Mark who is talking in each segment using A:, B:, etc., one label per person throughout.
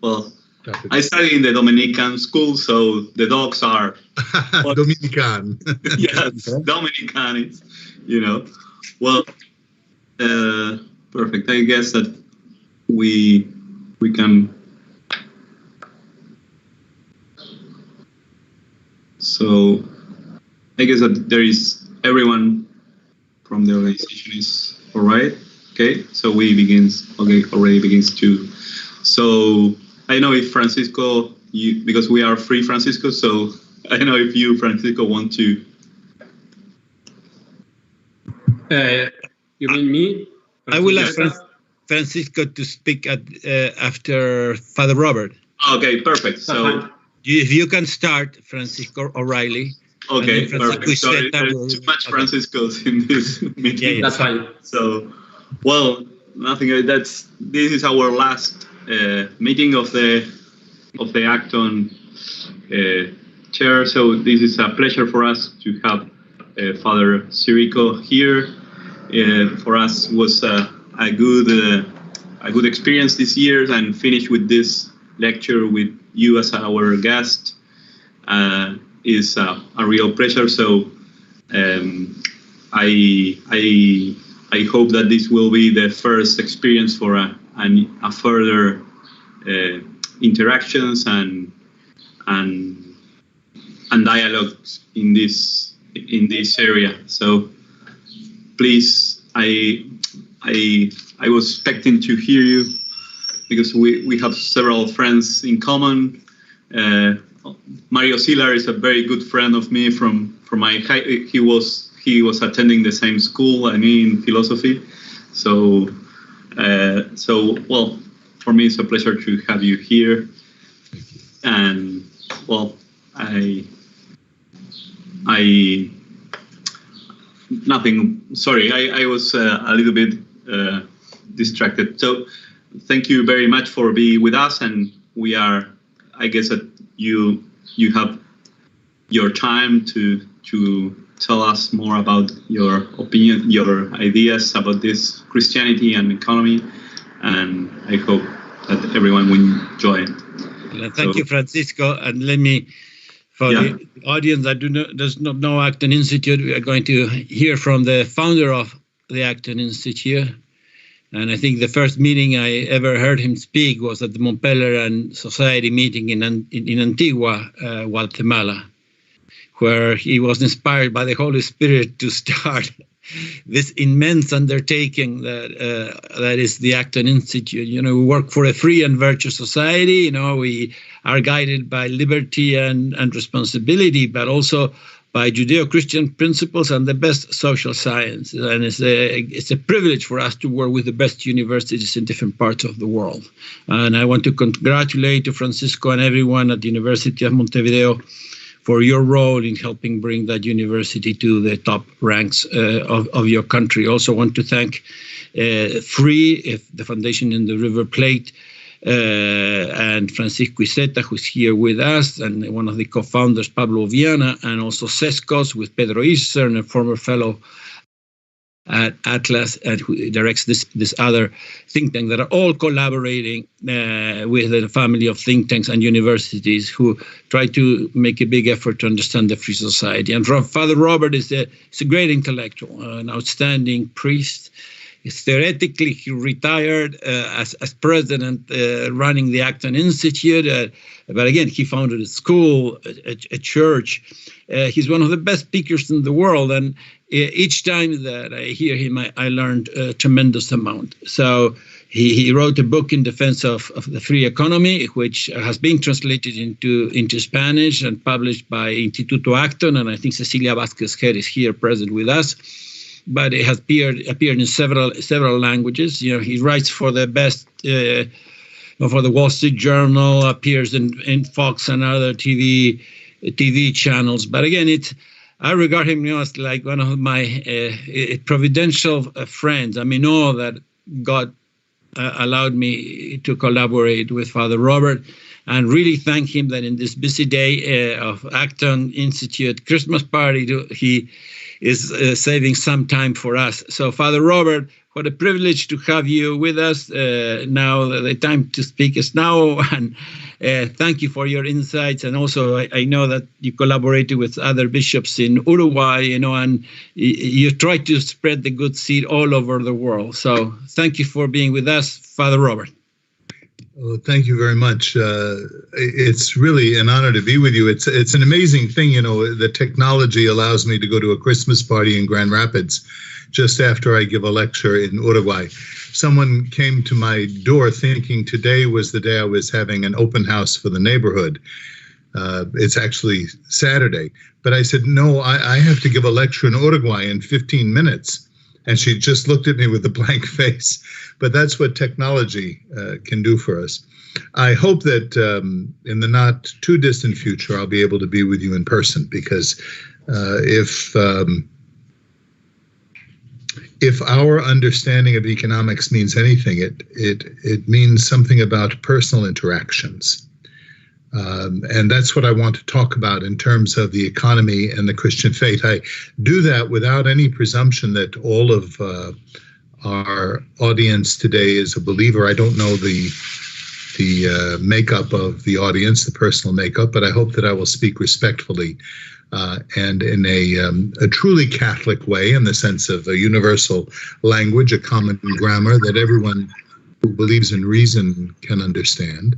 A: Well, I studied in the Dominican school, so the dogs are
B: Dominican.
A: Yes, Dominican. It's, well, perfect. I guess that we can. So I guess that there is everyone from the organization is all right. Okay, so already begins to. So I know if Francisco, because we are free, Francisco. So I don't know if you, Francisco, want to.
C: You mean me?
D: I will ask Francisco to speak after Father Robert.
A: Okay, perfect. So
D: if you can start, Francisco O'Reilly.
A: Okay, perfect. Sorry, there's too much Franciscos in this meeting.
C: Yeah, that's fine.
A: So, well, nothing. This is our last meeting of the Acton chair. So this is a pleasure for us to have Father Sirico here. For us was a good experience this year, and finish with this lecture with you as our guest is a real pleasure. So I hope that this will be the first experience for a further interactions and dialogues in this area. So please, I was expecting to hear you because we have several friends in common. Mario Silar is a very good friend of me from my high. He was attending the same school I mean in philosophy. So well, for me it's a pleasure to have you here. And well, nothing. Sorry, I was a little bit distracted. So thank you very much for being with us, and we are. I guess that you have your time to tell us more about your opinion, your ideas about this Christianity and economy, and I hope that everyone will enjoy it.
D: Thank you, Francisco, and let me. For the audience that does not know Acton Institute, we are going to hear from the founder of the Acton Institute. And I think the first meeting I ever heard him speak was at the Montpellier and Society meeting in Antigua, Guatemala, where he was inspired by the Holy Spirit to start this immense undertaking that is the Acton Institute. We work for a free and virtuous society. We are guided by liberty and responsibility, but also by Judeo-Christian principles and the best social science. And it's a privilege for us to work with the best universities in different parts of the world. And I want to congratulate Francisco and everyone at the University of Montevideo for your role in helping bring that university to the top ranks of your country. Also want to thank FREE, the Foundation in the River Plate, and Francisco Iseta, who's here with us, and one of the co-founders, Pablo Viana, and also CESCOS with Pedro Isern, a former fellow at Atlas, and who directs this other think tank, that are all collaborating with the family of think tanks and universities who try to make a big effort to understand the free society. And Father Robert is a great intellectual, an outstanding priest. Theoretically, he retired as president running the Acton Institute, but again, he founded a school, a church. He's one of the best speakers in the world, and each time that I hear him, I learned a tremendous amount. So he wrote a book in defense of the free economy, which has been translated into Spanish and published by Instituto Acton, and I think Cecilia Vázquez-Ger is here present with us. But it has appeared in several languages. He writes for the best, for the Wall Street Journal, appears in Fox and other TV channels. But again, I regard him as like one of my providential friends. I mean, all that God allowed me to collaborate with Father Robert, and really thank him that in this busy day of Acton Institute Christmas party, he is saving some time for us. So, Father Robert, what a privilege to have you with us. Now the time to speak is now, and thank you for your insights. And also, I know that you collaborated with other bishops in Uruguay, and you try to spread the good seed all over the world. So thank you for being with us, Father Robert.
B: Well, thank you very much. It's really an honor to be with you. It's an amazing thing, the technology allows me to go to a Christmas party in Grand Rapids just after I give a lecture in Uruguay. Someone came to my door thinking today was the day I was having an open house for the neighborhood. It's actually Saturday. But I said, no, I have to give a lecture in Uruguay in 15 minutes. And she just looked at me with a blank face. But that's what technology can do for us. I hope that in the not too distant future, I'll be able to be with you in person, because if our understanding of economics means anything, it means something about personal interactions. And that's what I want to talk about in terms of the economy and the Christian faith. I do that without any presumption that all of our audience today is a believer. I don't know the makeup of the audience, the personal makeup, but I hope that I will speak respectfully and in a truly Catholic way, in the sense of a universal language, a common grammar that everyone who believes in reason can understand,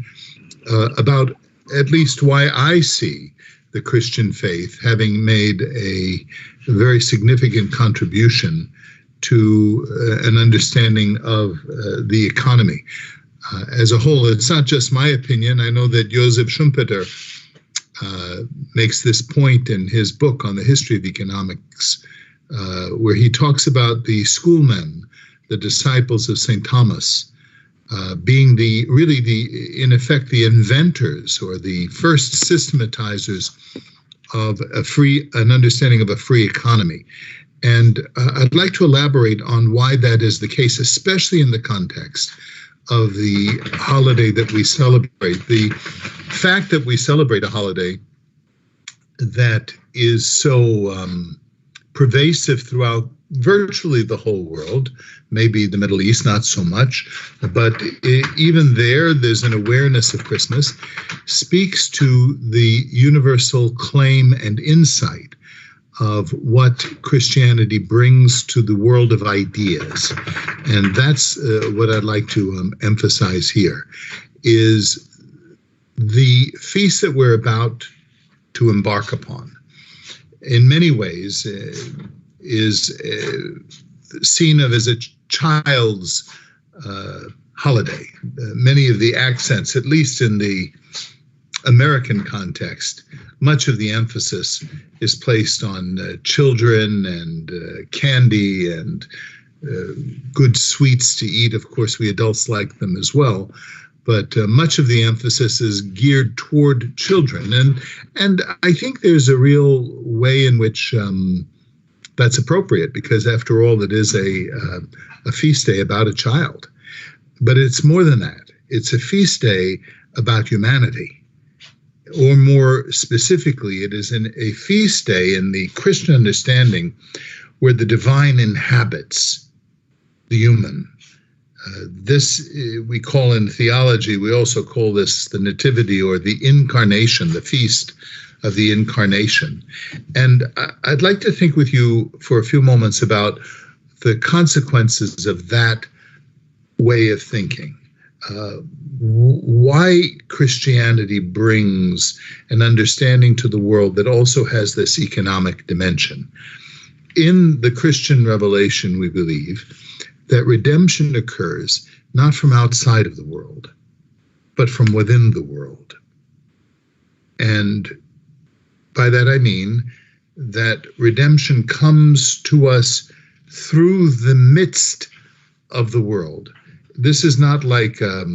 B: about at least why I see the Christian faith having made a very significant contribution to an understanding of the economy as a whole. It's not just my opinion. I know that Joseph Schumpeter makes this point in his book on the history of economics, where he talks about the schoolmen, the disciples of St. Thomas, being in effect, the inventors or the first systematizers of an understanding of a free economy. And I'd like to elaborate on why that is the case, especially in the context of the holiday that we celebrate. The fact that we celebrate a holiday that is so pervasive throughout virtually the whole world, maybe the Middle East not so much, but even there's an awareness of Christmas, speaks to the universal claim and insight of what Christianity brings to the world of ideas. And that's what I'd like to emphasize here, is the feast that we're about to embark upon, in many ways, is seen of as a child's holiday. Many of the accents, at least in the American context, much of the emphasis is placed on children and candy and good sweets to eat. Of course, we adults like them as well, but much of the emphasis is geared toward children. And I think there's a real way in which that's appropriate, because after all, it is a feast day about a child. But it's more than that. It's a feast day about humanity. Or more specifically, it is a feast day in the Christian understanding where the divine inhabits the human. This we call in theology, we also call this the Nativity, or the Incarnation, the feast of the Incarnation. And I'd like to think with you for a few moments about the consequences of that way of thinking. Why Christianity brings an understanding to the world that also has this economic dimension. In the Christian revelation, we believe that redemption occurs not from outside of the world, but from within the world. And by that I mean that redemption comes to us through the midst of the world. This is not like a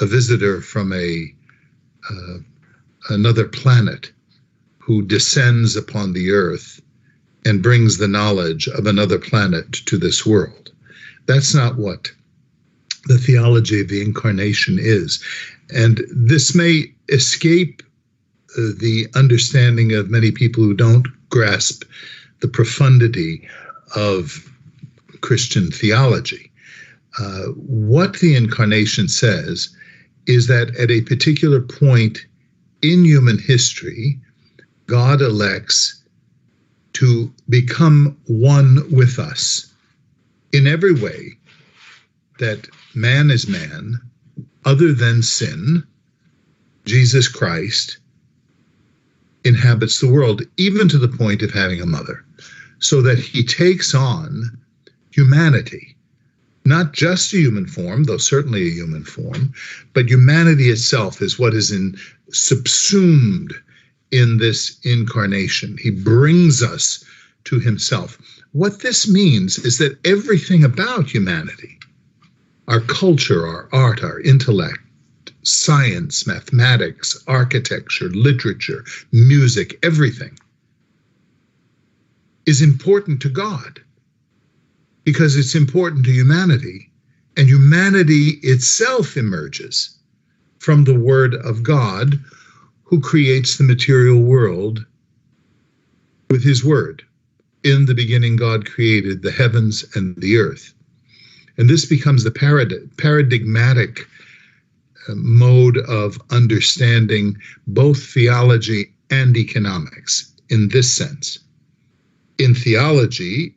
B: visitor from another planet who descends upon the earth and brings the knowledge of another planet to this world. That's not what the theology of the Incarnation is. And this may escape the understanding of many people who don't grasp the profundity of Christian theology. What the incarnation says is that at a particular point in human history, God elects to become one with us in every way that man is man, other than sin. Jesus Christ inhabits the world, even to the point of having a mother, so that he takes on humanity, not just a human form, though certainly a human form, but humanity itself is what is subsumed in this incarnation. He brings us to himself. What this means is that everything about humanity, our culture, our art, our intellect, science, mathematics, architecture, literature, music, everything is important to God because it's important to humanity, and humanity itself emerges from the Word of God, who creates the material world with his Word. In the beginning, God created the heavens and the earth. And this becomes the paradigmatic mode of understanding both theology and economics in this sense. In theology,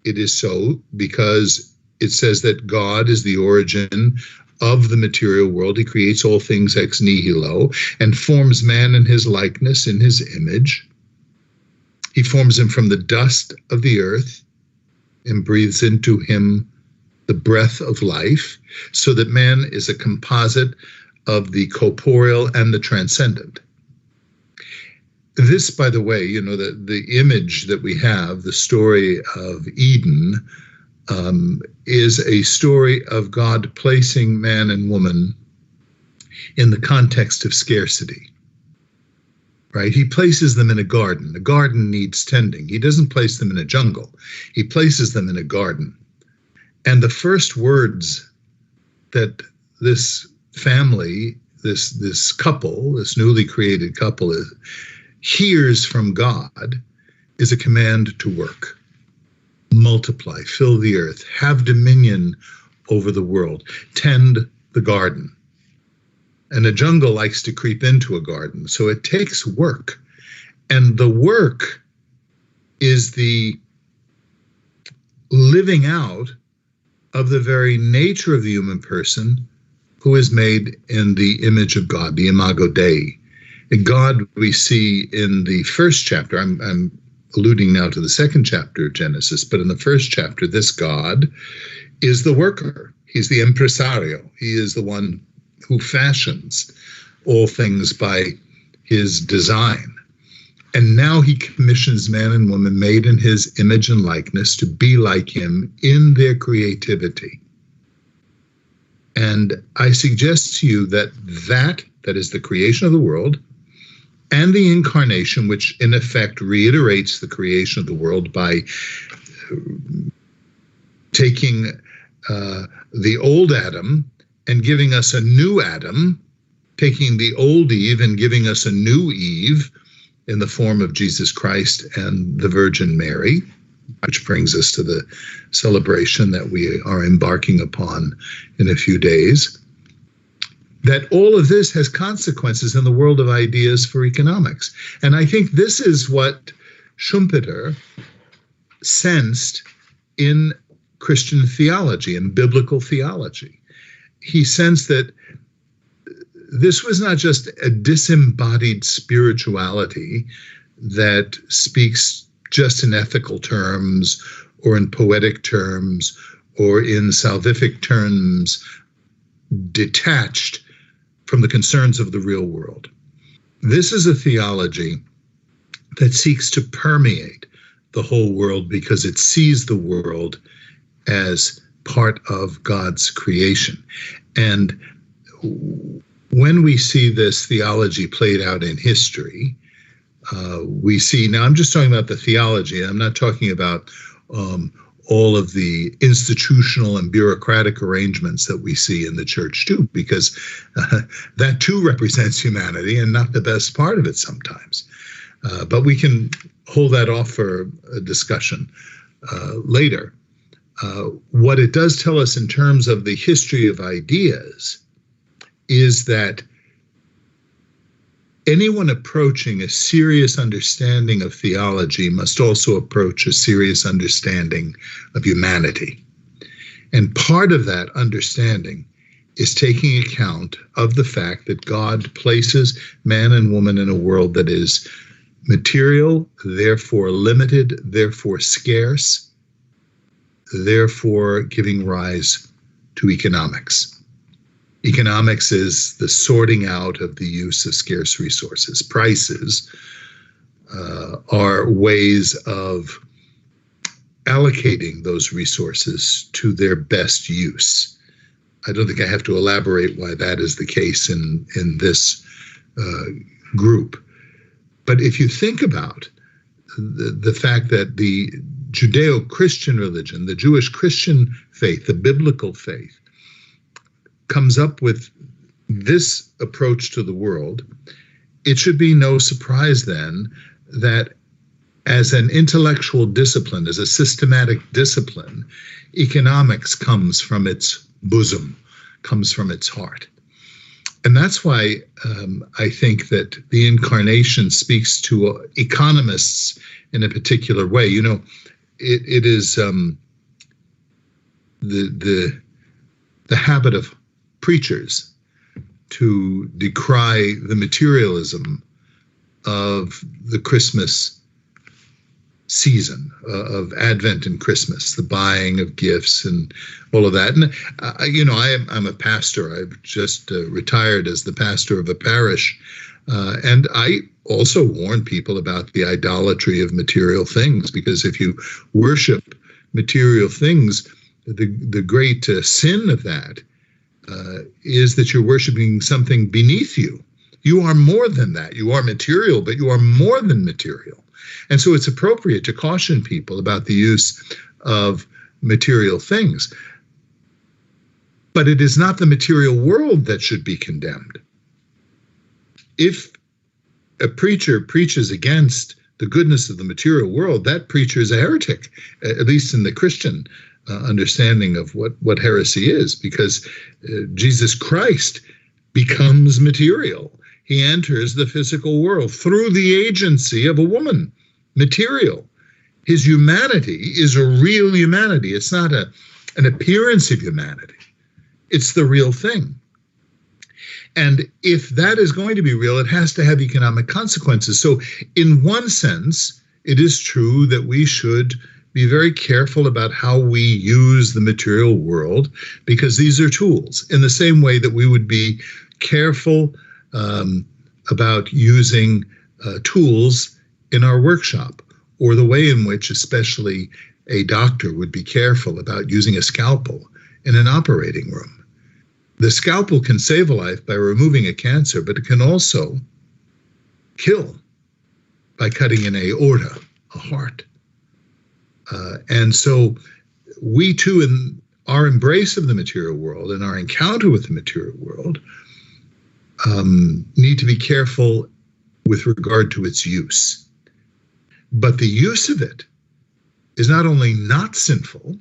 B: it is so because it says that God is the origin of the material world. He creates all things ex nihilo and forms man in his likeness, in his image. He forms him from the dust of the earth and breathes into him the breath of life, so that man is a composite of the corporeal and the transcendent. This, by the way, you know, the image that we have, the story of Eden, is a story of God placing man and woman in the context of scarcity, right? He places them in a garden. The garden needs tending. He doesn't place them in a jungle. He places them in a garden. And the first words that this family, this couple, this newly created couple hears from God is a command to work, multiply, fill the earth, have dominion over the world, tend the garden. And a jungle likes to creep into a garden, so it takes work. And the work is the living out of the very nature of the human person, who is made in the image of God, the imago Dei. And God, we see in the first chapter, I'm alluding now to the second chapter of Genesis, but in the first chapter, this God is the worker. He's the impresario. He is the one who fashions all things by his design. And now he commissions man and woman made in his image and likeness to be like him in their creativity. And I suggest to you that is the creation of the world, and the incarnation, which in effect reiterates the creation of the world by taking the old Adam and giving us a new Adam, taking the old Eve and giving us a new Eve, in the form of Jesus Christ and the Virgin Mary, which brings us to the celebration that we are embarking upon in a few days, that all of this has consequences in the world of ideas for economics. And I think this is what Schumpeter sensed in Christian theology and biblical theology. He sensed that this was not just a disembodied spirituality that speaks just in ethical terms or in poetic terms or in salvific terms, detached from the concerns of the real world. This is a theology that seeks to permeate the whole world because it sees the world as part of God's creation. And when we see this theology played out in history, we see, now I'm just talking about the theology, I'm not talking about all of the institutional and bureaucratic arrangements that we see in the church too, because that too represents humanity and not the best part of it sometimes. But we can hold that off for a discussion later. What it does tell us in terms of the history of ideas is that anyone approaching a serious understanding of theology must also approach a serious understanding of humanity. And part of that understanding is taking account of the fact that God places man and woman in a world that is material, therefore limited, therefore scarce, therefore giving rise to economics. Economics is the sorting out of the use of scarce resources. Prices are ways of allocating those resources to their best use. I don't think I have to elaborate why that is the case in this group. But if you think about the fact that the Judeo-Christian religion, the Jewish Christian faith, the biblical faith, comes up with this approach to the world, it should be no surprise then that as an intellectual discipline, as a systematic discipline, economics comes from its bosom, comes from its heart. And that's why I think that the incarnation speaks to economists in a particular way. You know, it is the habit of preachers to decry the materialism of the Christmas season, of Advent and Christmas, the buying of gifts and all of that. And, I'm a pastor. I've just retired as the pastor of a parish. And I also warn people about the idolatry of material things, because if you worship material things, the great sin of that is that you're worshiping something beneath you. You are more than that. You are material, but you are more than material. And so it's appropriate to caution people about the use of material things. But it is not the material world that should be condemned. If a preacher preaches against the goodness of the material world, that preacher is a heretic, at least in the Christian understanding of what heresy is, because Jesus Christ becomes material. He enters the physical world through the agency of a woman, material. His humanity is a real humanity. It's not an appearance of humanity. It's the real thing. And if that is going to be real, it has to have economic consequences. So in one sense, it is true that we should be very careful about how we use the material world, because these are tools, in the same way that we would be careful about using tools in our workshop, or the way in which especially a doctor would be careful about using a scalpel in an operating room. The scalpel can save a life by removing a cancer, but it can also kill by cutting an aorta, a heart. And so we too, in our embrace of the material world and our encounter with the material world, need to be careful with regard to its use. But the use of it is not only not sinful,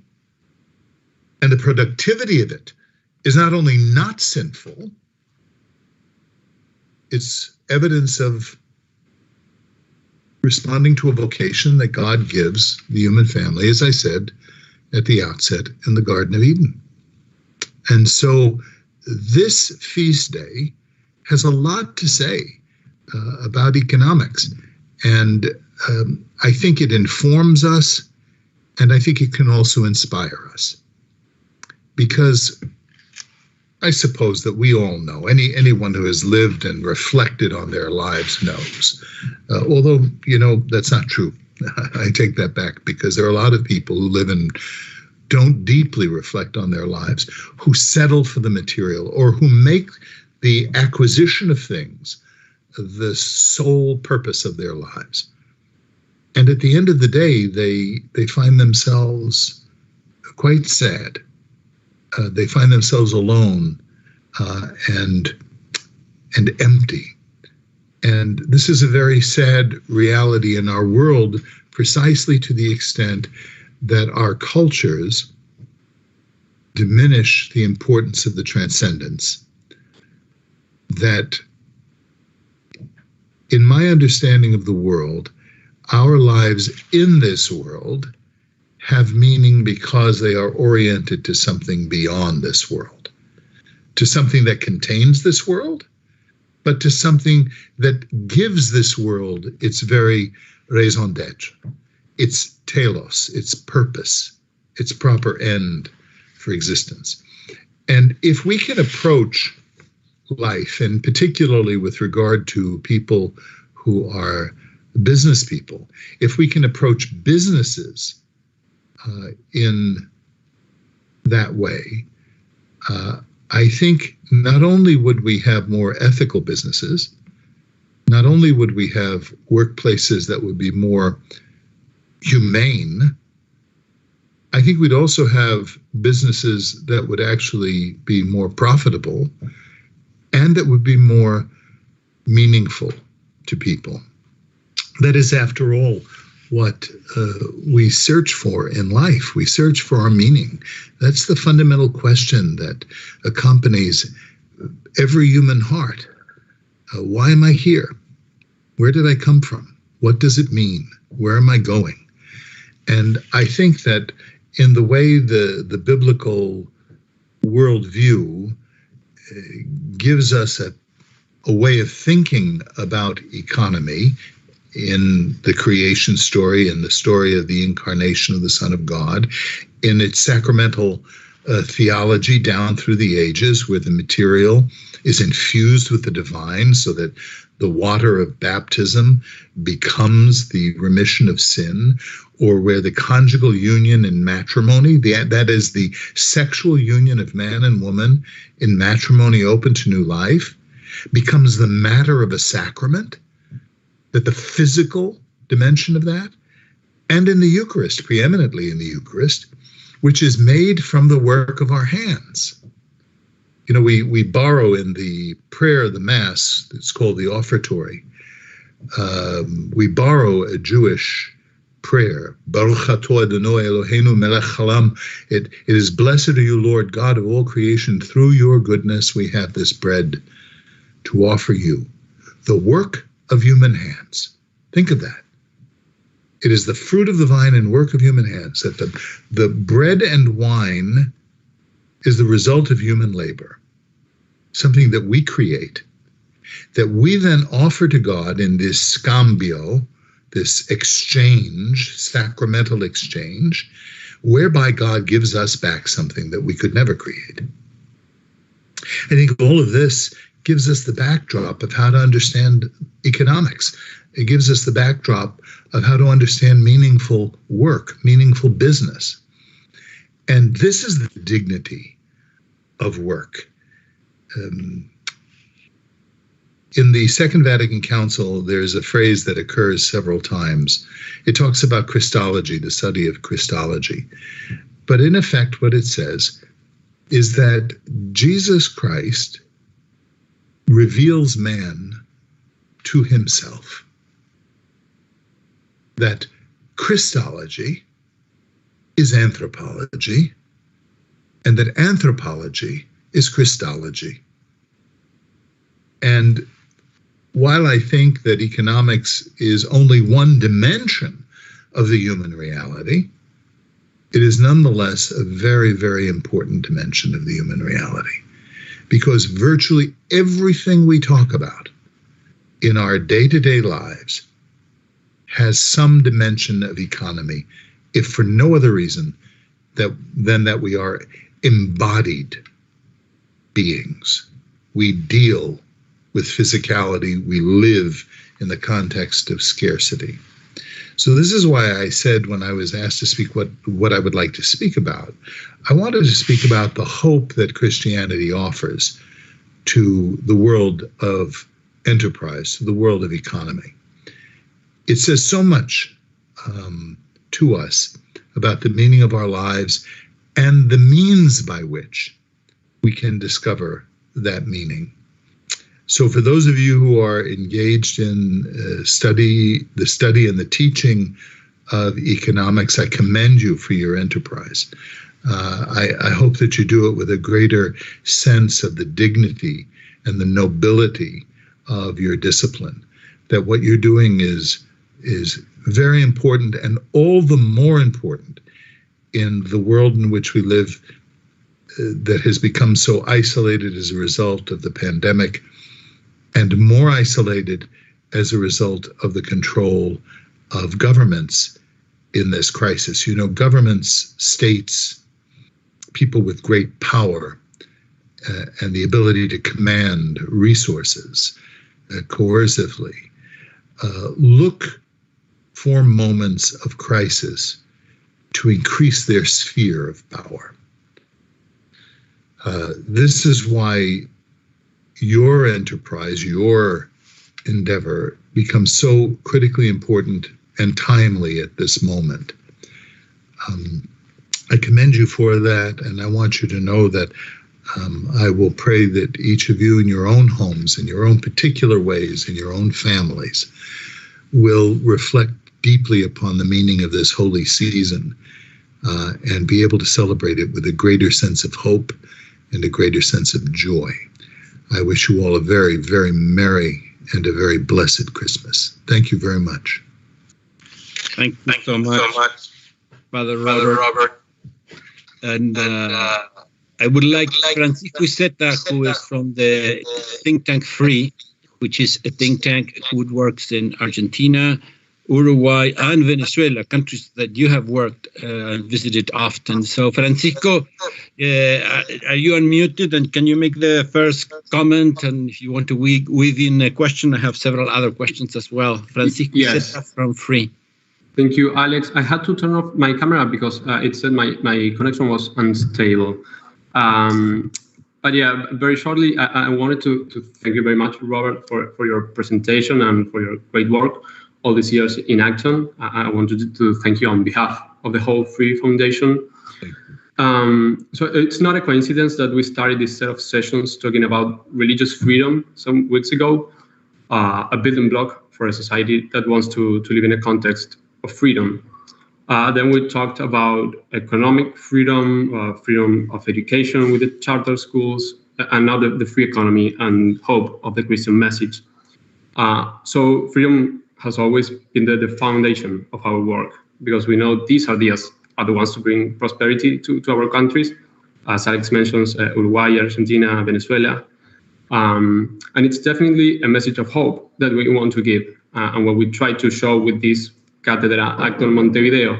B: and the productivity of it is not only not sinful, it's evidence of responding to a vocation that God gives the human family, as I said at the outset, in the Garden of Eden. And so this feast day has a lot to say about economics. And I think it informs us, and I think it can also inspire us. Because I suppose that we all know, anyone who has lived and reflected on their lives knows. Although, that's not true. I take that back, because there are a lot of people who live and don't deeply reflect on their lives, who settle for the material, or who make the acquisition of things the sole purpose of their lives. And at the end of the day, they find themselves quite sad. They find themselves alone and empty. And this is a very sad reality in our world, precisely to the extent that our cultures diminish the importance of the transcendence, that in my understanding of the world, our lives in this world have meaning because they are oriented to something beyond this world, to something that contains this world, but to something that gives this world its very raison d'etre, its telos, its purpose, its proper end for existence. And if we can approach life, and particularly with regard to people who are business people, if we can approach businesses in that way, I think not only would we have more ethical businesses, not only would we have workplaces that would be more humane, I think we'd also have businesses that would actually be more profitable and that would be more meaningful to people. That is, after all, what we search for in life. We search for our meaning. That's the fundamental question that accompanies every human heart. Why am I here? Where did I come from? What does it mean? Where am I going? And I think that in the way the biblical worldview gives us a way of thinking about economy in the creation story, in the story of the incarnation of the Son of God, in its sacramental theology down through the ages, where the material is infused with the divine so that the water of baptism becomes the remission of sin, or where the conjugal union in matrimony, that is the sexual union of man and woman in matrimony open to new life, becomes the matter of a sacrament, that the physical dimension of that, and in the Eucharist, preeminently in the Eucharist, which is made from the work of our hands. You know, we borrow in the prayer of the Mass, it's called the offertory, we borrow a Jewish prayer, Baruch atah Adonai Eloheinu melech haolam. It is, blessed are you, Lord God of all creation, through your goodness we have this bread to offer you, the work of human hands. Think of that. It is the fruit of the vine and work of human hands, that the bread and wine is the result of human labor, something that we create, that we then offer to God in this scambio, this exchange, sacramental exchange, whereby God gives us back something that we could never create. I think all of this gives us the backdrop of how to understand economics. It gives us the backdrop of how to understand meaningful work, meaningful business. And this is the dignity of work. In the Second Vatican Council, there's a phrase that occurs several times. It talks about Christology, the study of Christology. But in effect, what it says is that Jesus Christ reveals man to himself. That Christology is anthropology, and that anthropology is Christology. And while I think that economics is only one dimension of the human reality, it is nonetheless a very, very important dimension of the human reality. Because virtually everything we talk about in our day-to-day lives has some dimension of economy, if for no other reason than that we are embodied beings. We deal with physicality. We live in the context of scarcity. So this is why I said, when I was asked to speak what I would like to speak about, I wanted to speak about the hope that Christianity offers to the world of enterprise, to the world of economy. It says so much to us about the meaning of our lives and the means by which we can discover that meaning. So for those of you who are engaged in the study and the teaching of economics, I commend you for your enterprise. I hope that you do it with a greater sense of the dignity and the nobility of your discipline, that what you're doing is very important, and all the more important in the world in which we live, that has become so isolated as a result of the pandemic, and more isolated as a result of the control of governments in this crisis. You know, governments, states, people with great power and the ability to command resources coercively, look for moments of crisis to increase their sphere of power. This is why your enterprise, your endeavor becomes so critically important and timely at this moment. I commend you for that, and I want you to know that I will pray that each of you in your own homes, in your own particular ways, in your own families, will reflect deeply upon the meaning of this holy season and be able to celebrate it with a greater sense of hope and a greater sense of joy. I wish you all a very, very merry and a very blessed Christmas. Thank you very much.
D: Thank you so much, Father Robert. And I would like Francisco Zeta, who is from the think tank Free, which is a think tank who works in Argentina, Uruguay, and Venezuela, countries that you have worked and visited often. So, Francisco, are you unmuted? And can you make the first comment? And if you want to weave in a question, I have several other questions as well. Francisco Zeta from Free.
C: Thank you, Alex. I had to turn off my camera because it said my connection was unstable. But yeah, very shortly, I wanted to thank you very much, Robert, for your presentation and for your great work all these years in Acton. I wanted to thank you on behalf of the whole Free Foundation. So it's not a coincidence that we started this set of sessions talking about religious freedom some weeks ago, a building block for a society that wants to live in a context of freedom. Then we talked about economic freedom, freedom of education with the charter schools, and now the free economy and hope of the Christian message. So freedom has always been the foundation of our work, because we know these ideas are the ones to bring prosperity to our countries, as Alex mentions, Uruguay, Argentina, Venezuela. And it's definitely a message of hope that we want to give, and what we try to show with this Cátedra, Acton, Montevideo,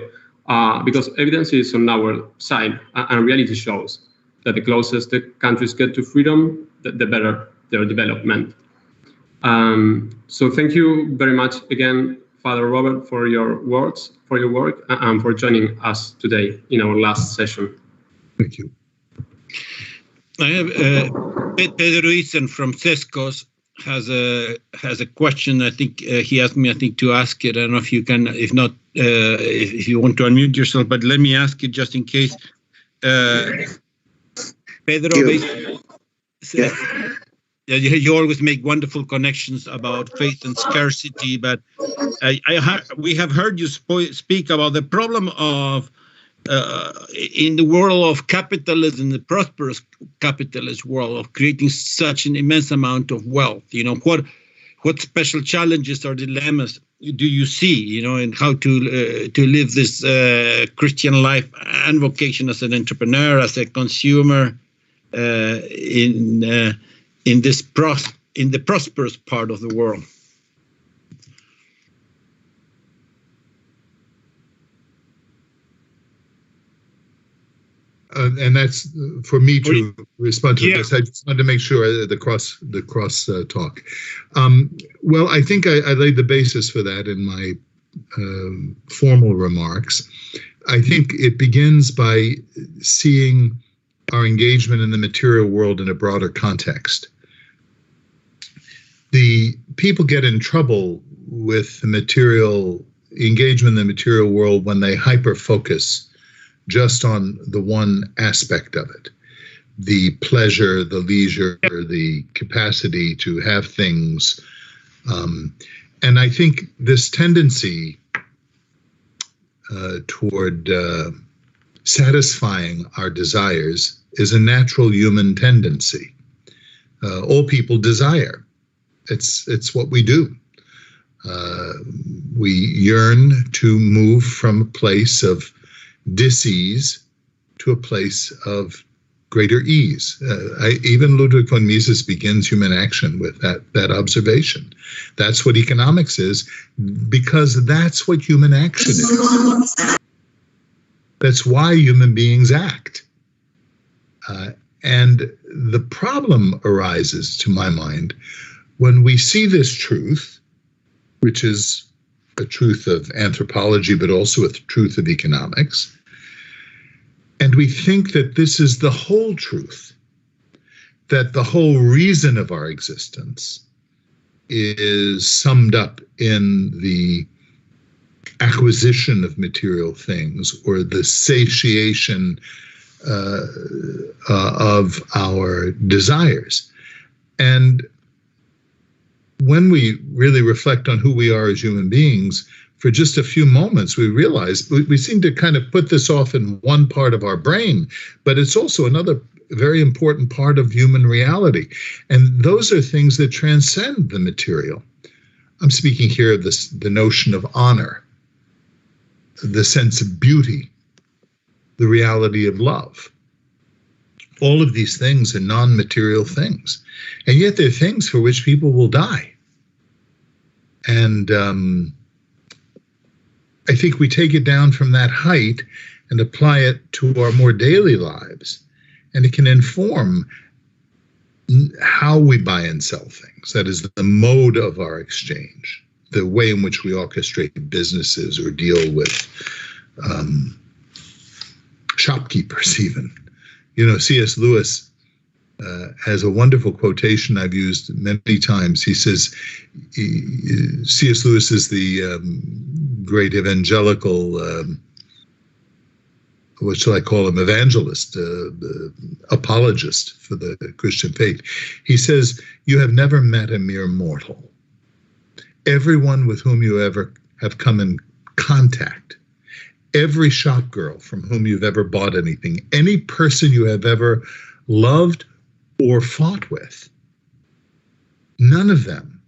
C: because evidence is on our side, and reality shows that the closest the countries get to freedom, the better their development. So thank you very much again, Father Robert, for your words, for your work, and for joining us today in our last session.
B: Thank you.
D: I have Pedro Isen from CESCOS has a question. I think he asked me, to ask it. I don't know if you can, if not, if you want to unmute yourself, but let me ask it just in case. Pedro, you always make wonderful connections about faith and scarcity, but we have heard you speak about the problem of in the world of capitalism, the prosperous capitalist world, of creating such an immense amount of wealth. You know, what special challenges or dilemmas do you see, you know, in how to live this Christian life and vocation as an entrepreneur, as a consumer, in the prosperous part of the world?
B: And that's for me to respond to this. I just wanted to make sure the cross talk. Well, I think I laid the basis for that in my formal remarks. I think it begins by seeing our engagement in the material world in a broader context. The people get in trouble with the material engagement in the material world when they hyper-focus just on the one aspect of it, the pleasure, the leisure, the capacity to have things. And I think this tendency toward satisfying our desires is a natural human tendency. All people desire. It's what we do. We yearn to move from a place of dis-ease to a place of greater ease. Even Ludwig von Mises begins Human Action with that observation. That's what economics is, because that's what human action is. That's why human beings act. And the problem arises, to my mind, when we see this truth, which is a truth of anthropology, but also a truth of economics, and we think that this is the whole truth, that the whole reason of our existence is summed up in the acquisition of material things or the satiation of our desires. And when we really reflect on who we are as human beings, for just a few moments, we realize we seem to kind of put this off in one part of our brain, but it's also another very important part of human reality. And those are things that transcend the material. I'm speaking here of the notion of honor, the sense of beauty, the reality of love. All of these things are non-material things, and yet they're things for which people will die. And I think we take it down from that height and apply it to our more daily lives, and it can inform how we buy and sell things. That is the mode of our exchange, the way in which we orchestrate businesses or deal with shopkeepers even. You know, C.S. Lewis has a wonderful quotation I've used many times. He says, C.S. Lewis is the great evangelical, what shall I call him, evangelist, apologist for the Christian faith. He says, you have never met a mere mortal. Everyone with whom you ever have come in contact, every shop girl from whom you've ever bought anything, any person you have ever loved or fought with, none of them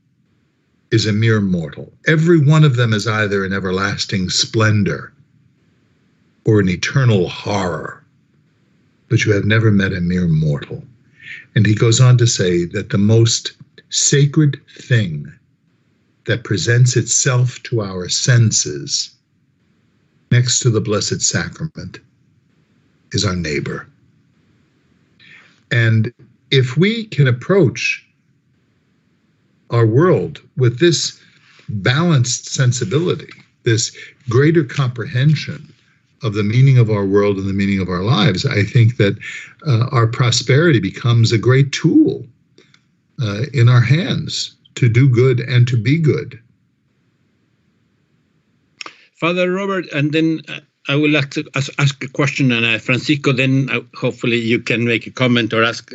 B: is a mere mortal. Every one of them is either an everlasting splendor or an eternal horror, but you have never met a mere mortal. And he goes on to say that the most sacred thing that presents itself to our senses next to the Blessed Sacrament is our neighbor. And if we can approach our world with this balanced sensibility, this greater comprehension of the meaning of our world and the meaning of our lives, I think that our prosperity becomes a great tool in our hands to do good and to be good.
D: Father Robert, and then I will ask a question, and Francisco, then hopefully you can make a comment or ask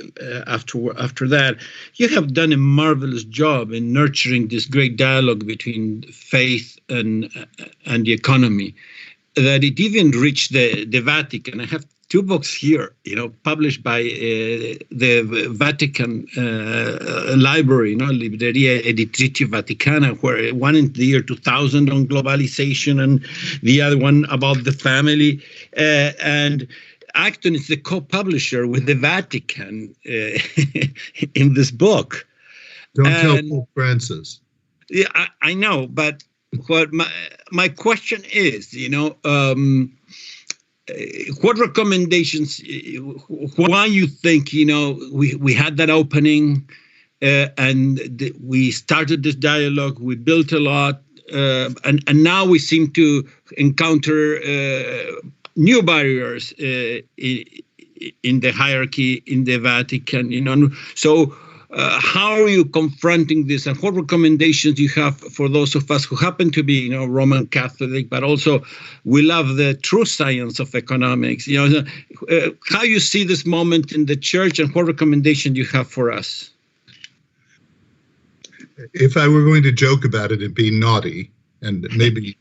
D: after that. You have done a marvelous job in nurturing this great dialogue between faith and the economy, that it even reached the Vatican. I have two books here, published by the Vatican Library, Libreria Editrice Vaticana, where one in the year 2000 on globalization and the other one about the family. And Acton is the co-publisher with the Vatican in this book.
B: Don't tell Pope Francis.
D: Yeah, I know, but what my question is, what recommendations, why you think, we had that opening and we started this dialogue, we built a lot, and now we seem to encounter new barriers in the hierarchy in the Vatican, So how are you confronting this, and what recommendations you have for those of us who happen to be, Roman Catholic, but also we love the true science of economics? How you see this moment in the church, and what recommendation you have for us?
B: If I were going to joke about it and be naughty, and maybe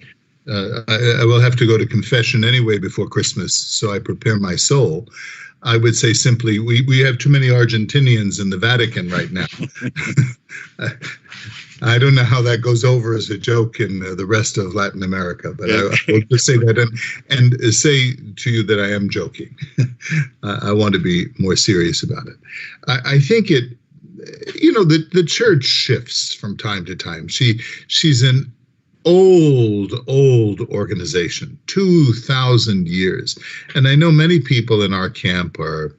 B: I will have to go to confession anyway before Christmas, so I prepare my soul. I would say simply, we have too many Argentinians in the Vatican right now. I don't know how that goes over as a joke in the rest of Latin America, but I will just say that and say to you that I am joking. I want to be more serious about it. I think it, the church shifts from time to time. She's an old organization, 2,000 years. And I know many people in our camp are,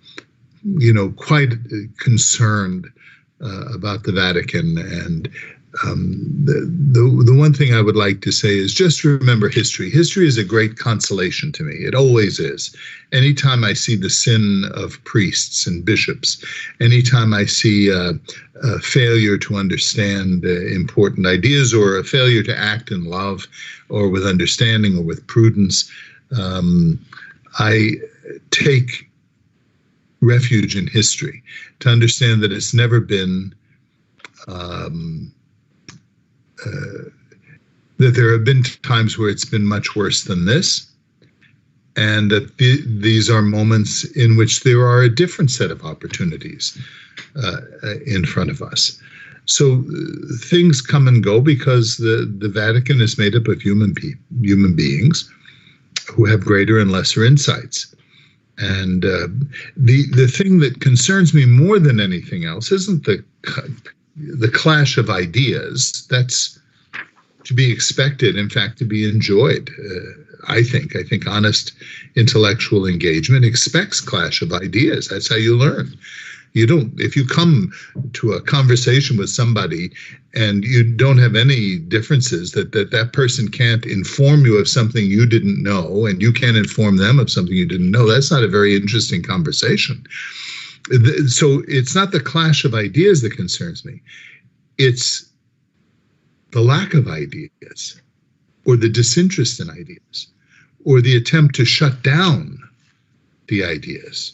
B: quite concerned about the Vatican. And the one thing I would like to say is just remember history. History is a great consolation to me. It always is. Anytime I see the sin of priests and bishops, anytime I see a failure to understand important ideas or a failure to act in love or with understanding or with prudence, I take refuge in history to understand that it's never been that there have been times where it's been much worse than this, and that these are moments in which there are a different set of opportunities in front of us. So things come and go because the Vatican is made up of human beings who have greater and lesser insights. And the thing that concerns me more than anything else isn't the clash of ideas. That's to be expected, in fact, to be enjoyed. I think honest intellectual engagement expects clash of ideas. That's how you learn. You don't, if you come to a conversation with somebody and you don't have any differences, that person can't inform you of something you didn't know and you can't inform them of something you didn't know, that's not a very interesting conversation. So it's not the clash of ideas that concerns me. It's the lack of ideas, or the disinterest in ideas, or the attempt to shut down the ideas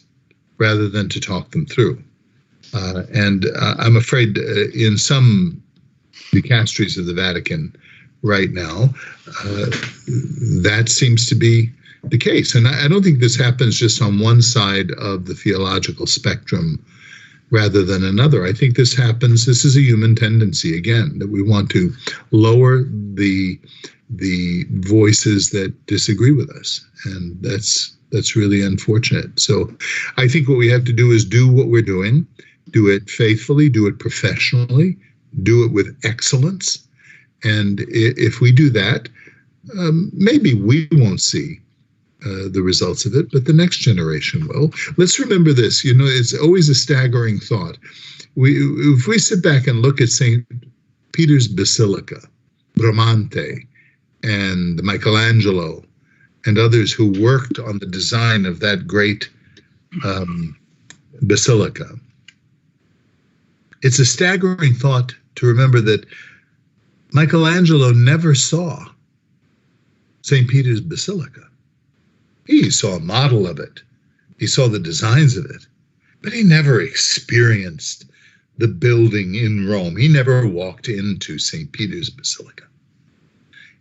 B: rather than to talk them through. And I'm afraid in some dicasteries of the Vatican right now, that seems to be the case. And I don't think this happens just on one side of the theological spectrum rather than another. I think this is a human tendency, again, that we want to lower the voices that disagree with us. And that's really unfortunate. So I think what we have to do is do what we're doing, do it faithfully, do it professionally, do it with excellence. And if we do that, maybe we won't see the results of it, but the next generation will. Let's remember this, it's always a staggering thought. If we sit back and look at St. Peter's Basilica, Bramante, and Michelangelo, and others who worked on the design of that great basilica, it's a staggering thought to remember that Michelangelo never saw St. Peter's Basilica. He saw a model of it. He saw the designs of it, but he never experienced the building in Rome. He never walked into St. Peter's Basilica.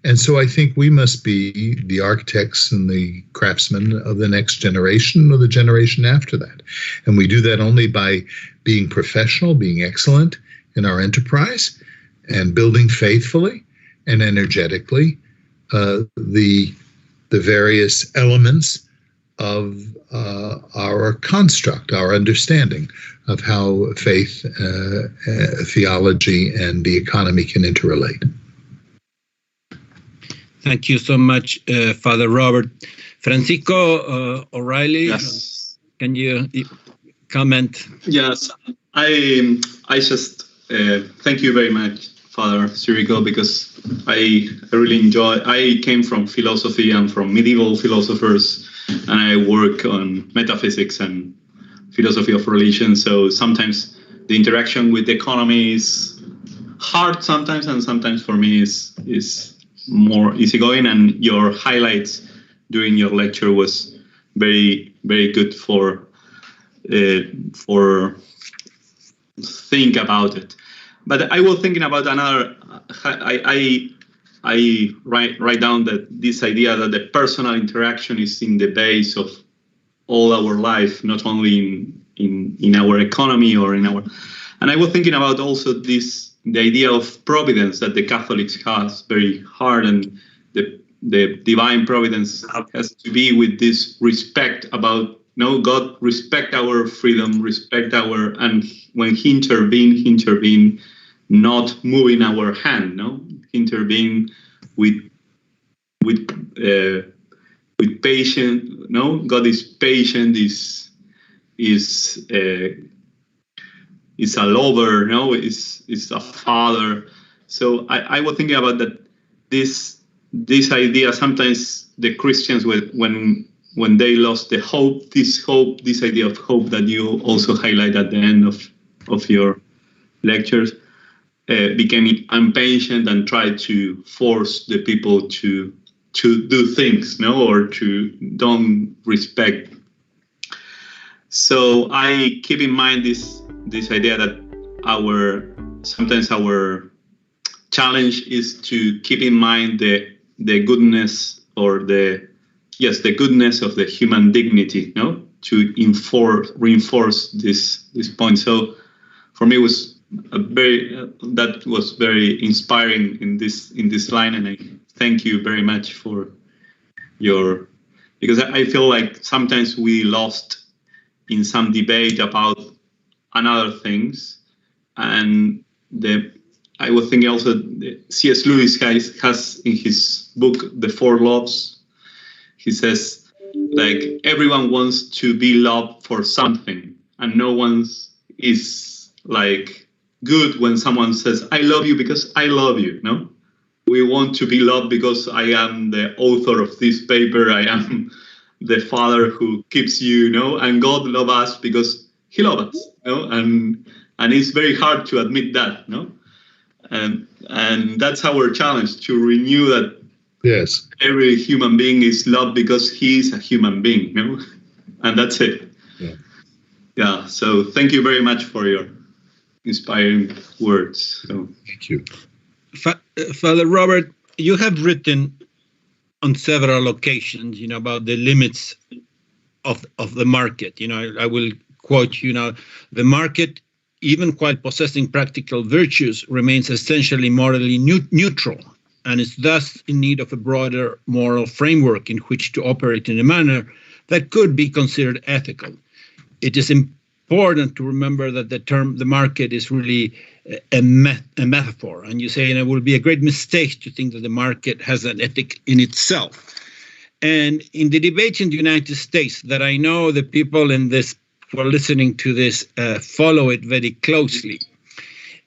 B: And so I think we must be the architects and the craftsmen of the next generation or the generation after that. And we do that only by being professional, being excellent in our enterprise, and building faithfully and energetically the various elements of our construct, our understanding of how faith, theology, and the economy can interrelate.
D: Thank you so much, Father Robert. Francisco O'Reilly,
A: yes.
D: Can you comment?
A: Yes, I just thank you very much, Father Sirico, because I really enjoy. I came from philosophy and from medieval philosophers, and I work on metaphysics and philosophy of religion. So sometimes the interaction with the economy is hard sometimes, and sometimes for me is more easygoing. And your highlights during your lecture was very, very good for think about it. But I was thinking about another. I write down that this idea that the personal interaction is in the base of all our life, not only in our economy or in our. And I was thinking about also the idea of providence that the Catholics has very hard, and the divine providence has to be with this respect about, God respect our freedom, respect our, and when he intervene, not moving our hand, intervene with patience. God is patient, is a lover, is a father. So I was thinking about that. This idea, sometimes the Christians, when they lost the hope, this idea of hope that you also highlight at the end of your lectures, became impatient and tried to force the people to do things, or to don't respect. So I keep in mind this idea that sometimes our challenge is to keep in mind the goodness or the goodness of the human dignity, to reinforce this point. So for me, it was that was very inspiring in this line, and I thank you very much for because I feel like sometimes we lost in some debate about another things, and I was thinking also C.S. Lewis has in his book The Four Loves, he says, like, everyone wants to be loved for something, and no one is like good when someone says, I love you because I love you, We want to be loved because I am the author of this paper, I am the father who keeps you, and God loves us because he loves us, and it's very hard to admit that, and that's our challenge, to renew that.
B: Yes.
A: Every human being is loved because he is a human being, and that's it. Yeah. So thank you very much for your inspiring words. So.
B: Thank you.
D: Father Robert, you have written on several occasions, about the limits of the market. I will quote, the market, even while possessing practical virtues, remains essentially morally neutral, and is thus in need of a broader moral framework in which to operate in a manner that could be considered ethical. It is important to remember that the term the market is really a metaphor, and you say, and it will be a great mistake to think that the market has an ethic in itself. And in the debates in the United States, that I know the people in this who are listening to this follow it very closely.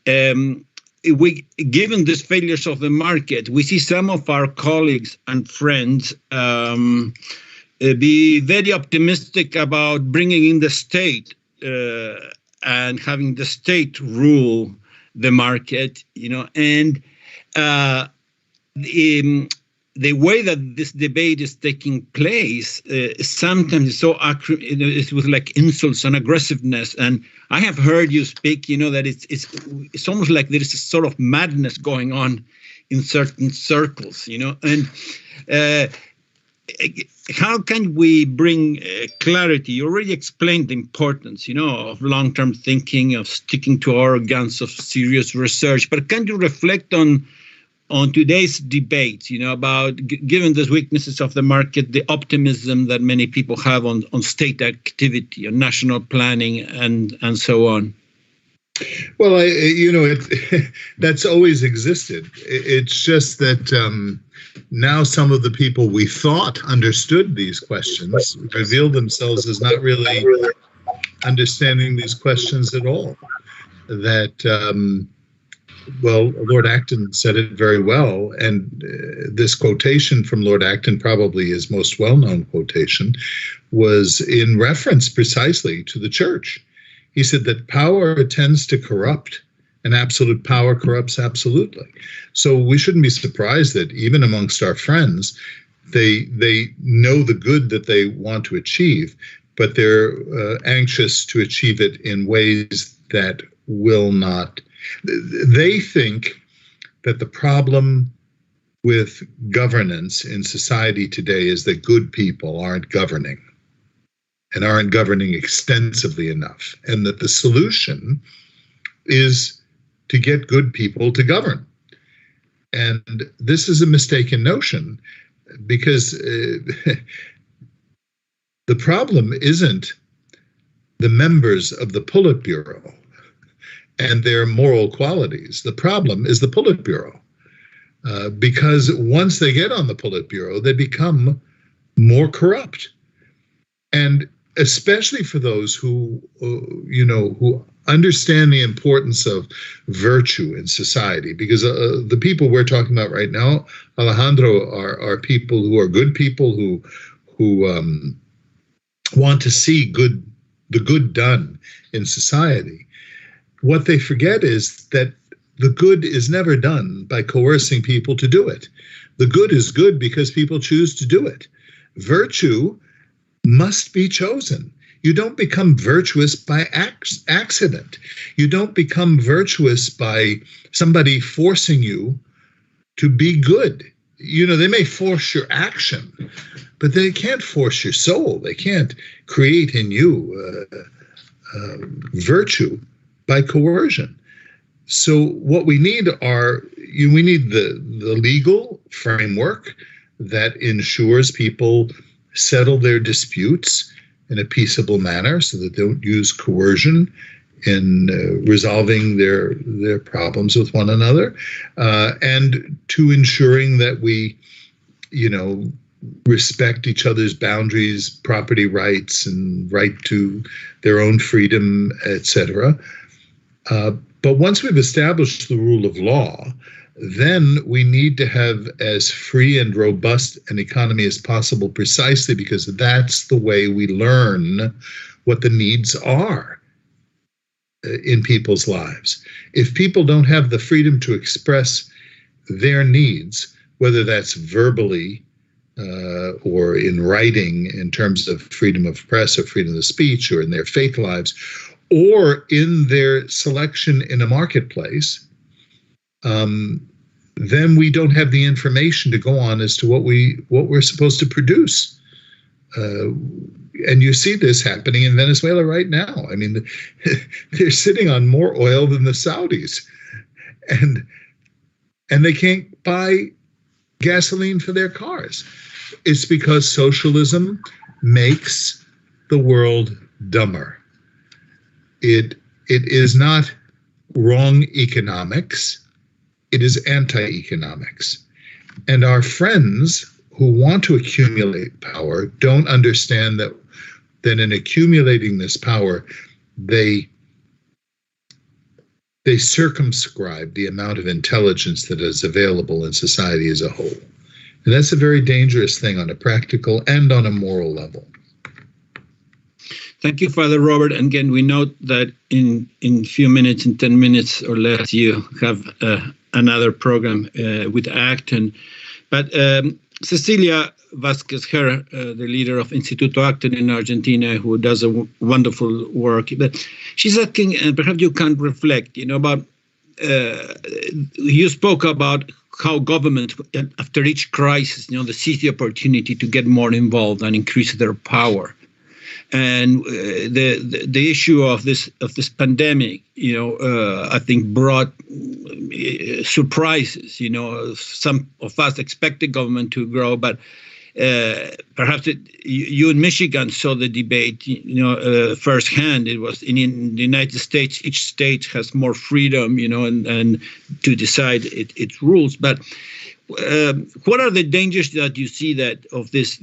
D: Given these failures of the market, we see some of our colleagues and friends be very optimistic about bringing in the state and having the state rule the market, and the way that this debate is taking place sometimes is so it's with like insults and aggressiveness. And I have heard you speak, that it's almost like there is a sort of madness going on in certain circles, and how can we bring clarity? You already explained the importance, of long-term thinking, of sticking to our guns, of serious research. But can you reflect on today's debate, about, given the weaknesses of the market, the optimism that many people have on state activity, on national planning, and so on?
B: Well, that's always existed. It's just that now some of the people we thought understood these questions reveal themselves as not really understanding these questions at all. That, Lord Acton said it very well, and this quotation from Lord Acton, probably his most well-known quotation, was in reference precisely to the church. He said that power tends to corrupt, and absolute power corrupts absolutely. So we shouldn't be surprised that even amongst our friends, they know the good that they want to achieve, but they're anxious to achieve it in ways that will not. They think that the problem with governance in society today is that good people aren't governing and aren't governing extensively enough, and that the solution is to get good people to govern. And this is a mistaken notion, because the problem isn't the members of the Politburo and their moral qualities. The problem is the Politburo, because once they get on the Politburo, they become more corrupt. And especially for those who understand the importance of virtue in society, because the people we're talking about right now, Alejandro, are people who are good people who want to see the good done in society. What they forget is that the good is never done by coercing people to do it. The good is good because people choose to do it. Virtue must be chosen. You don't become virtuous by accident. You don't become virtuous by somebody forcing you to be good. They may force your action, but they can't force your soul. They can't create in you virtue by coercion. So what we need we need the legal framework that ensures people settle their disputes in a peaceable manner, so that they don't use coercion in resolving their problems with one another, and to ensuring that we, respect each other's boundaries, property rights, and right to their own freedom, etc. But once we've established the rule of law, then we need to have as free and robust an economy as possible, precisely because that's the way we learn what the needs are in people's lives. If people don't have the freedom to express their needs, whether that's verbally or in writing in terms of freedom of press or freedom of speech, or in their faith lives, or in their selection in a marketplace, then we don't have the information to go on as to what we're supposed to produce. And you see this happening in Venezuela right now. I mean, they're sitting on more oil than the Saudis, and they can't buy gasoline for their cars. It's because socialism makes the world dumber. It is not wrong economics. It is anti-economics. And our friends who want to accumulate power don't understand that in accumulating this power, they circumscribe the amount of intelligence that is available in society as a whole. And that's a very dangerous thing on a practical and on a moral level.
D: Thank you, Father Robert. And again, we note that in few minutes, in 10 minutes or less, you have another program with Acton. But Cecilia Vasquez, the leader of Instituto Acton in Argentina, who does a wonderful work, but she's asking, and perhaps you can reflect, about, you spoke about how government, after each crisis, they seize the opportunity to get more involved and increase their power. And the issue of this pandemic, I think brought surprises. Some of us expected government to grow, but perhaps you in Michigan saw the debate, firsthand. It was in the United States. Each state has more freedom, and to decide its rules. But what are the dangers that you see that of this,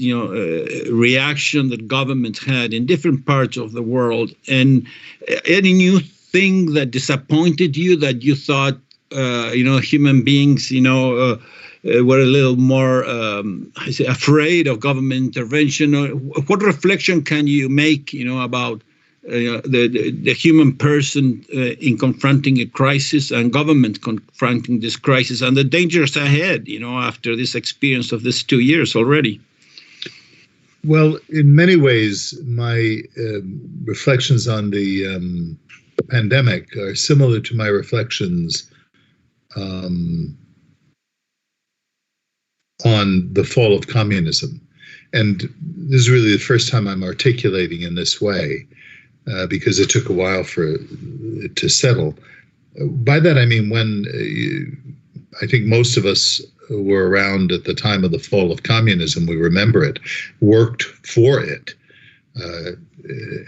D: reaction that governments had in different parts of the world, and any new thing that disappointed you, that you thought, human beings, were a little more, afraid of government intervention? Or what reflection can you make, about the human person in confronting a crisis, and government confronting this crisis, and the dangers ahead, after this experience of this 2 years already?
B: Well, in many ways, my reflections on the pandemic are similar to my reflections the fall of communism. And this is really the first time I'm articulating in this way, because it took a while for it to settle. By that, I mean when I think most of us were around at the time of the fall of communism, we remember it, worked for it,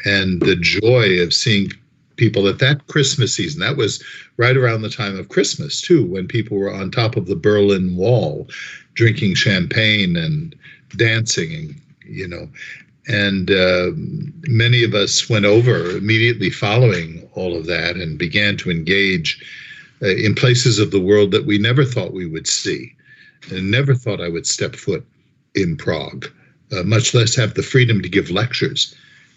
B: and the joy of seeing people at that Christmas season. That was right around the time of Christmas, too, when people were on top of the Berlin Wall, drinking champagne and dancing, and many of us went over immediately following all of that and began to engage in places of the world that we never thought we would see, and never thought I would step foot in Prague, much less have the freedom to give lectures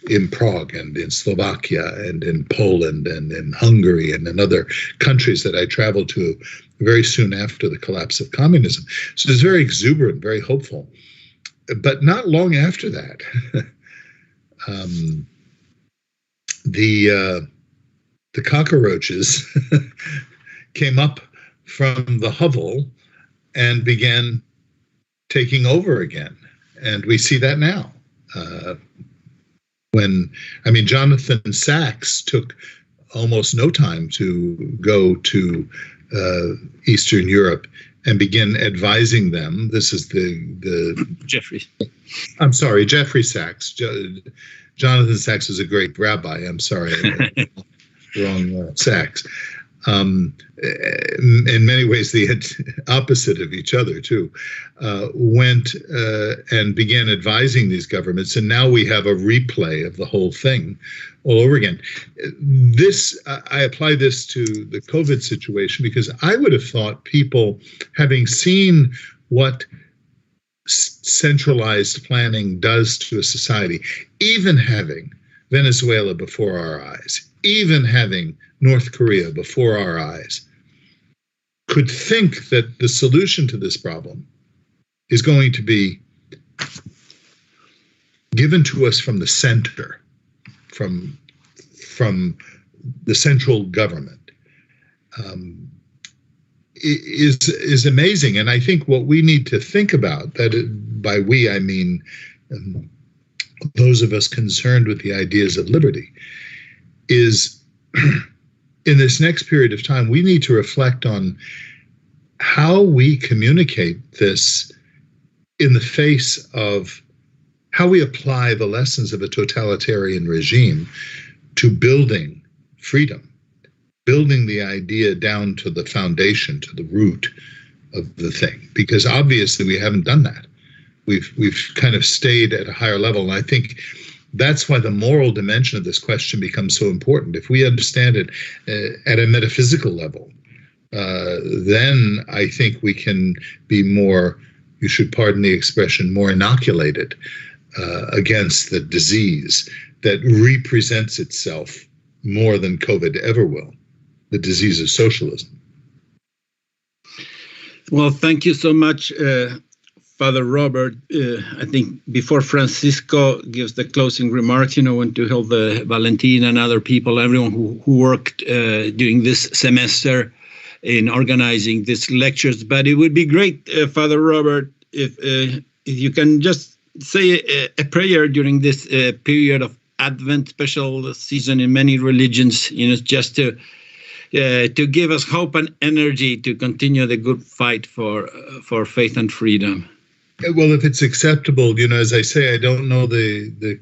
B: in Prague and in Slovakia and in Poland and in Hungary and in other countries that I traveled to very soon after the collapse of communism. So it's very exuberant, very hopeful. But not long after that, the cockroaches came up from the hovel and began taking over again. And we see that now. Jonathan Sachs took almost no time to go to Eastern Europe and begin advising them. This is the
D: Jeffrey.
B: I'm sorry, Jeffrey Sachs. Jonathan Sachs was a great rabbi. I'm sorry, wrong Sachs. In many ways, the opposite of each other too, went and began advising these governments, and now we have a replay of the whole thing all over again. I apply this to the COVID situation because I would have thought people, having seen what centralized planning does to a society, even having Venezuela before our eyes, even having North Korea before our eyes, could think that the solution to this problem is going to be given to us from the center, from the central government, is amazing. And I think what we need to think about, by we I mean those of us concerned with the ideas of liberty, is in this next period of time, we need to reflect on how we communicate this in the face of how we apply the lessons of a totalitarian regime to building freedom, building the idea down to the foundation, to the root of the thing. Because obviously we haven't done that. We've kind of stayed at a higher level. And I think that's why the moral dimension of this question becomes so important. If we understand it at a metaphysical level, then I think we can be more, you should pardon the expression, more inoculated against the disease that represents itself more than COVID ever will, the disease of socialism.
D: Well, thank you so much, Father Robert. I think before Francisco gives the closing remarks, I want to help Valentina and other people, everyone who worked during this semester in organizing these lectures. But it would be great, Father Robert, if you can just say a prayer during this period of Advent, special season in many religions, just to give us hope and energy to continue the good fight for faith and freedom.
B: Well, if it's acceptable, as I say, I don't know the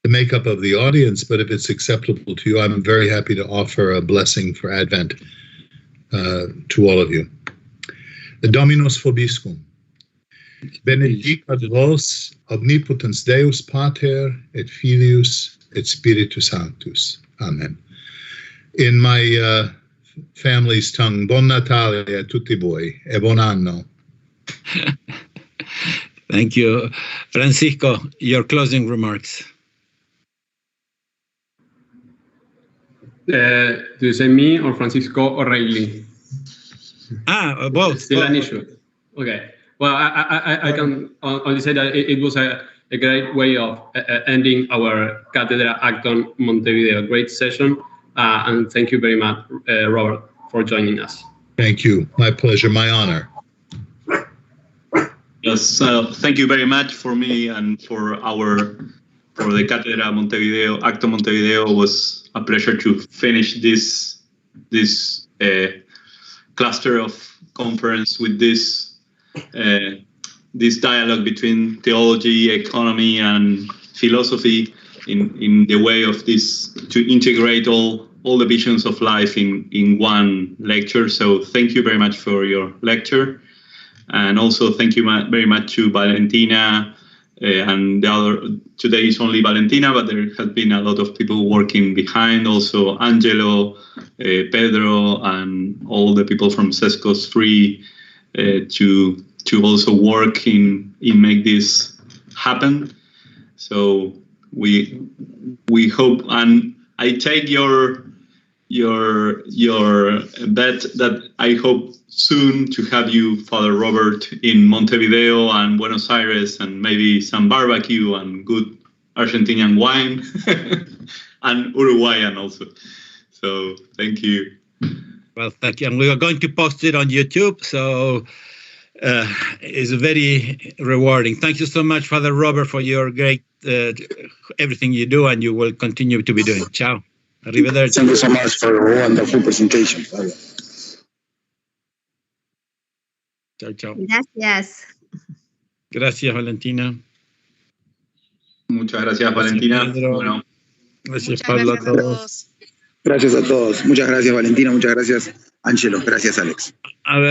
B: makeup of the audience, but if it's acceptable to you, I'm very happy to offer a blessing for Advent to all of you. Dominus vobiscum. Benedicat vos omnipotens Deus Pater et Filius et Spiritus Sanctus. Amen. In my family's tongue, Buon Natale a tutti voi e buon anno.
D: Thank you. Francisco, your closing remarks.
C: Do you say me or Francisco O'Reilly?
D: Both.
C: Still an issue. Okay. Well, I can only say that it was a great way of ending our Cátedra Acton Montevideo. Great session. And thank you very much, Robert, for joining us.
B: Thank you. My pleasure. My honor.
A: Yes, thank you very much for me and for the Cátedra Montevideo, Acton Montevideo. It was a pleasure to finish this cluster of conference with this dialogue between theology, economy, and philosophy in the way of this to integrate all the visions of life in one lecture. So thank you very much for your lecture. And also thank you very much to Valentina and the other. Today is only Valentina, but there has been a lot of people working behind. Also Angelo, Pedro, and all the people from CESCOS to also work in make this happen. So we hope, and I take your bet that I hope soon to have you, Father Robert, in Montevideo and Buenos Aires, and maybe some barbecue and good Argentinian wine, and Uruguayan also. So thank you.
D: Well, thank you. And we are going to post it on YouTube, so it's very rewarding. Thank you so much, Father Robert, for your great everything you do, and you will continue to be doing. Ciao. Arrivederci.
E: Thank you so much for a wonderful presentation.
D: Chao, chao.
F: Gracias.
D: Gracias, Valentina.
A: Muchas gracias, Valentina.
D: Pedro.
A: Bueno.
D: Gracias,
G: Muchas
D: Pablo,
G: gracias a todos.
E: Gracias a todos. Muchas gracias, Valentina. Muchas gracias, Angelo. Gracias, Alex.
D: A ver